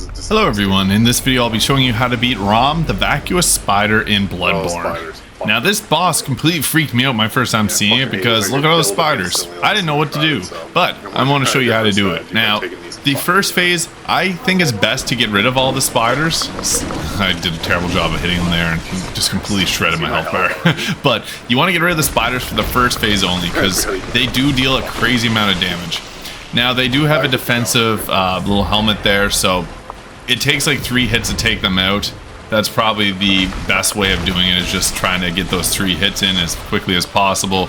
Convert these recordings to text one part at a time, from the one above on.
Hello everyone, in this video I'll be showing you how to beat Rom the Vacuous Spider in Bloodborne. Now this boss completely freaked me out my first time seeing it because look at all the spiders. I didn't know what to do, but I want to show you how to do it. Now, the first phase, I think it's best to get rid of all the spiders. I did a terrible job of hitting them there and just completely shredded my health bar. But you want to get rid of the spiders for the first phase only because they do deal a crazy amount of damage. Now they do have a defensive little helmet there, so it takes like 3 hits to take them out. That's probably the best way of doing it, is just trying to get those 3 hits in as quickly as possible.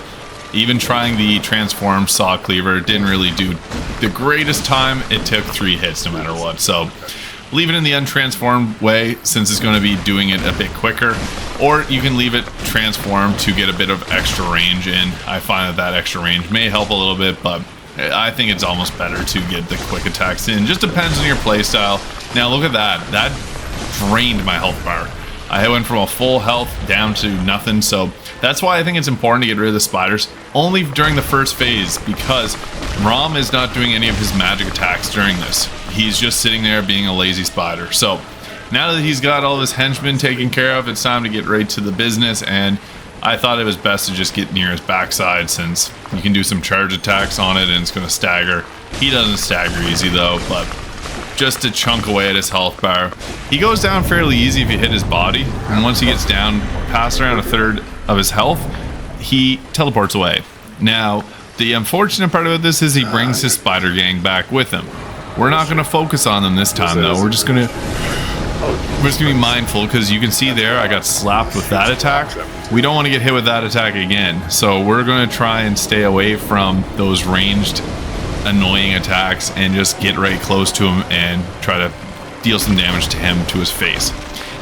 Even trying the transformed saw cleaver didn't really do the greatest time. It took 3 hits no matter what. So leave it in the untransformed way since it's going to be doing it a bit quicker. Or you can leave it transformed to get a bit of extra range in. I find that extra range may help a little bit, but I think it's almost better to get the quick attacks in. Just depends on your playstyle. Now look at that. That drained my health bar. I went from a full health down to nothing, so that's why I think it's important to get rid of the spiders only during the first phase, because Rom is not doing any of his magic attacks during this. He's just sitting there being a lazy spider. So now that he's got all of his henchmen taken care of, it's time to get right to the business, and I thought it was best to just get near his backside since you can do some charge attacks on it and it's going to stagger. He doesn't stagger easy though, but just to chunk away at his health bar. He goes down fairly easy if you hit his body, and once he gets down past around a third of his health, he teleports away. Now, the unfortunate part about this is he brings his spider gang back with him. We're not going to focus on them this time though. We're just going to be mindful, because you can see there I got slapped with that attack. We don't want to get hit with that attack again, so we're going to try and stay away from those ranged annoying attacks and just get right close to him and try to deal some damage to him, to his face.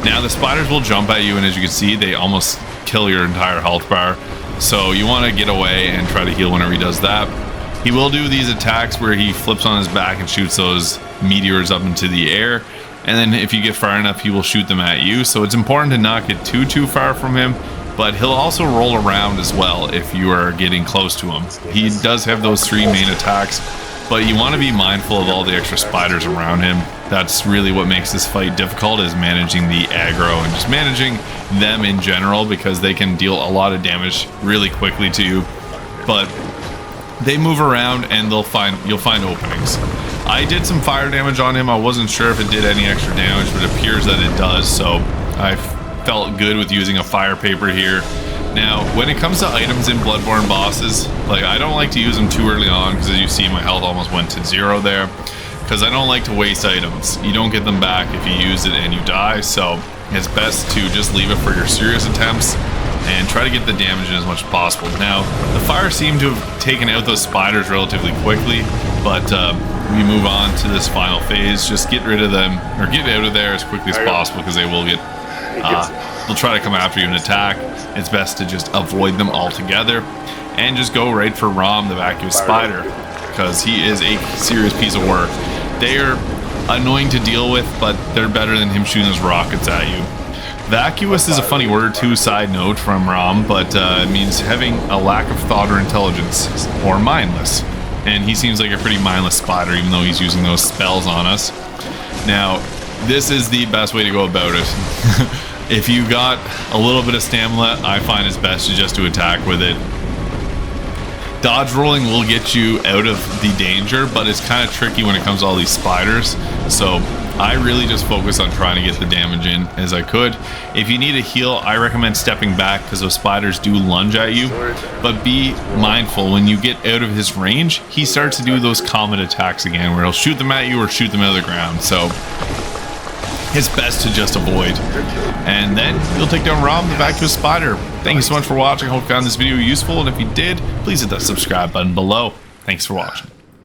Now the spiders will jump at you, and as you can see they almost kill your entire health bar, so you want to get away and try to heal whenever he does that. He will do these attacks where he flips on his back and shoots those meteors up into the air, and then if you get far enough he will shoot them at you, so it's important to not get too far from him. But he'll also roll around as well if you are getting close to him. He does have those 3 main attacks, but you want to be mindful of all the extra spiders around him. That's really what makes this fight difficult, is managing the aggro and just managing them in general, because they can deal a lot of damage really quickly to you. But they move around and you'll find openings. I did some fire damage on him. I wasn't sure if it did any extra damage, but it appears that it does, so I felt good with using a fire paper here. Now when it comes to items in Bloodborne bosses, like, I don't like to use them too early on, because as you see my health almost went to 0 there, because I don't like to waste items. You don't get them back if you use it and you die, so it's best to just leave it for your serious attempts and try to get the damage in as much as possible. Now the fire seemed to have taken out those spiders relatively quickly, but we move on to this final phase. Just get rid of them, or get out of there as quickly as possible, because they will get they'll try to come after you and attack. It's best to just avoid them altogether and just go right for Rom the Vacuous Spider, because he is a serious piece of work. They are annoying to deal with, but they're better than him shooting those rockets at you. Vacuous is a funny word too, side note, from Rom, but it means having a lack of thought or intelligence, or mindless. And he seems like a pretty mindless spider, even though he's using those spells on us. Now this is the best way to go about it. If you got a little bit of stamina, I find it's best to just to attack with it. Dodge rolling will get you out of the danger, but it's kind of tricky when it comes to all these spiders, so I really just focus on trying to get the damage in as I could. If you need a heal, I recommend stepping back, because those spiders do lunge at you, but be mindful when you get out of his range, he starts to do those comet attacks again where he'll shoot them at you or shoot them out of the ground, so it's best to just avoid. And then you'll take down Rom the Vacuous Spider. Thank you so much for watching. I hope you found this video useful, and if you did, please hit that subscribe button below. Thanks for watching.